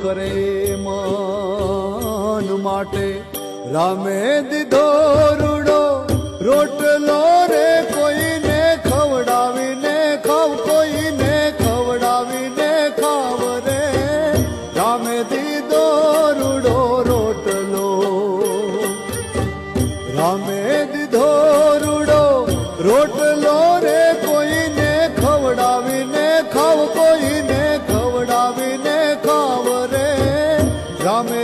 કરે મન માટે રામે દીધો રૂડો રોટલો રે કોઈને ખવડાવીને ખાવ કોઈને ખવડાવીને ખાવ રે રામે દીધો રૂડો રોટલો રામે દીધો રૂડો રોટલો રે કોઈને ખવડાવીને ખાવ કોઈને ખવડાવીને ખાવ રે રામે